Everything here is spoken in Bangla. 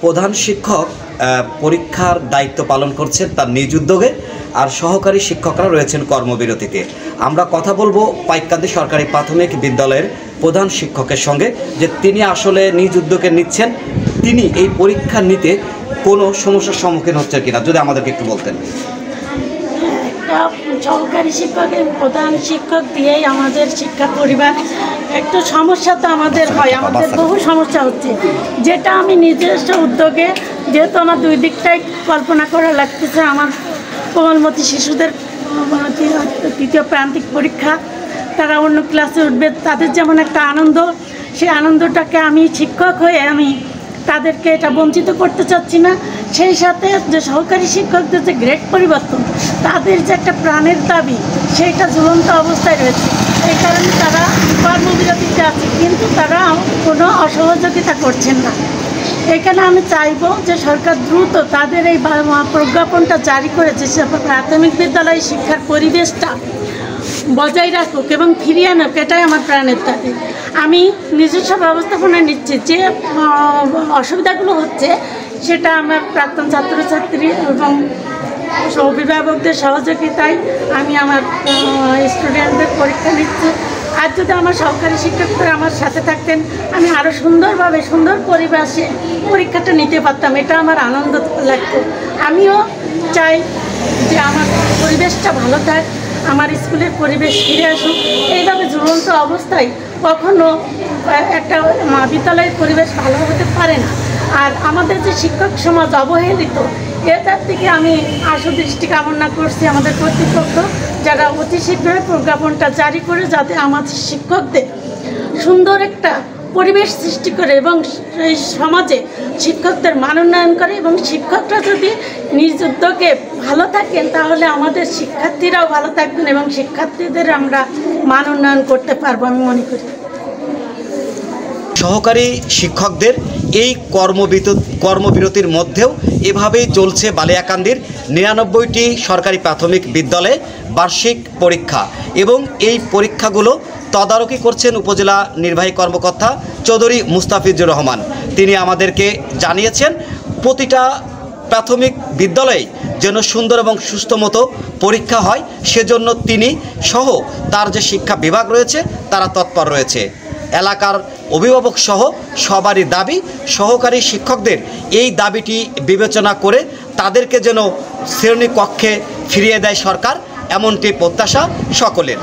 প্রধান শিক্ষক পরীক্ষার দায়িত্ব পালন করছেন তার নিজ উদ্যোগে, আর সহকারী শিক্ষকরা রয়েছেন কর্মবিরতিতে। আমরা কথা বলবো পাইককান্দি সরকারি প্রাথমিক বিদ্যালয়ের প্রধান শিক্ষকের সঙ্গে, যে তিনি আসলে নিজ উদ্যোগে নিচ্ছেন, তিনি এই পরীক্ষা নিতে কোনো সমস্যার সম্মুখীন হচ্ছেন কিনা যদি আমাদেরকে একটু বলতেন। সহকারী শিক্ষকের প্রধান শিক্ষক দিয়েই আমাদের শিক্ষা পরিবার একটু সমস্যা তো আমাদের হয়, আমাদের বহু সমস্যা হচ্ছে, যেটা আমি নিজস্ব উদ্যোগে, যেহেতু আমার দুই দিকটাই কল্পনা করা লাগতেছে। আমার কোমলমতি শিশুদের তৃতীয় প্রান্তিক পরীক্ষা, তারা অন্য ক্লাসে উঠবে, তাদের যেমন একটা আনন্দ, সেই আনন্দটাকে আমি শিক্ষক হয়ে আমি তাদেরকে এটা বঞ্চিত করতে চাচ্ছি না। সেই সাথে যে সহকারী শিক্ষকদের যে গ্রেড পরিবর্তন, তাদের যে একটা প্রাণের দাবি, সেইটা ঝুলন্ত অবস্থায় রয়েছে। এই কারণে তারা কর্মবিরতিতে আছে, কিন্তু তারা কোনো অসহযোগিতা করছেন না। এখানে আমি চাইব যে সরকার দ্রুত তাদের এই প্রজ্ঞাপনটা জারি করেছে, সে প্রাথমিক বিদ্যালয় শিক্ষার পরিবেশটা বজায় রাখুক এবং ফিরিয়ে আনুক, এটাই আমার প্রাণের দাবি। আমি নিজস্ব ব্যবস্থাপনা নিচ্ছি, যে অসুবিধাগুলো হচ্ছে সেটা আমার প্রাক্তন ছাত্রছাত্রী এবং অভিভাবকদের সহযোগিতায় আমি আমার স্টুডেন্টদের পরীক্ষা নিচ্ছি। আর যদি আমার সহকারী শিক্ষকরা আমার সাথে থাকতেন, আমি আরও সুন্দরভাবে সুন্দর পরিবেশে পরীক্ষাটা নিতে পারতাম, এটা আমার আনন্দ লাগতো। আমিও চাই যে আমার পরিবেশটা ভালো থাক, আমার স্কুলের পরিবেশ ফিরে আসুক। এইভাবে ঝুলন্ত অবস্থায় কখনো একটা বিদ্যালয়ের পরিবেশ ভালো হতে পারে না। আর আমাদের যে শিক্ষক সমাজ অবহেলিত, এটার দিকে আমি আশু দৃষ্টি কামনা করছি আমাদের কর্তৃপক্ষ, যারা অতি শীঘ্রই প্রজ্ঞাপনটা জারি করে যাতে আমাদের শিক্ষকদের সুন্দর একটা পরিবেশ সৃষ্টি করে এবং এই সমাজে শিক্ষকদের মান উন্নয়ন করে, এবং শিক্ষকরা যদি নিজ উদ্যোগে ভালো থাকেন তাহলে আমাদের শিক্ষার্থীরাও ভালো থাকবেন এবং শিক্ষার্থীদের আমরা মান উন্নয়ন করতে পারবো আমি মনে করি। সহকারী শিক্ষকদের এই কর্মবিরতির মধ্যেও এভাবেই চলছে বালিয়াকান্দির ৯৯টি সরকারি প্রাথমিক বিদ্যালয়ে বার্ষিক পরীক্ষা, এবং এই পরীক্ষাগুলো তদারকি করছেন উপজেলা নির্বাহী কর্মকর্তা চৌধুরী মুস্তাফিজুর রহমান। তিনি আমাদেরকে জানিয়েছেন প্রতিটা প্রাথমিক বিদ্যালয়ে যেন সুন্দর এবং সুস্থ মতো পরীক্ষা হয়, সেজন্য তিনি সহ তার যে শিক্ষা বিভাগ রয়েছে তারা তৎপর রয়েছে। এলাকার অভিভাবক সহ সবারই দাবি, সহকারী শিক্ষকদের এই দাবিটি বিবেচনা করে তাদেরকে যেন শ্রেণীকক্ষে ফিরিয়ে দেয় সরকার, এমনটি প্রত্যাশা সকলের।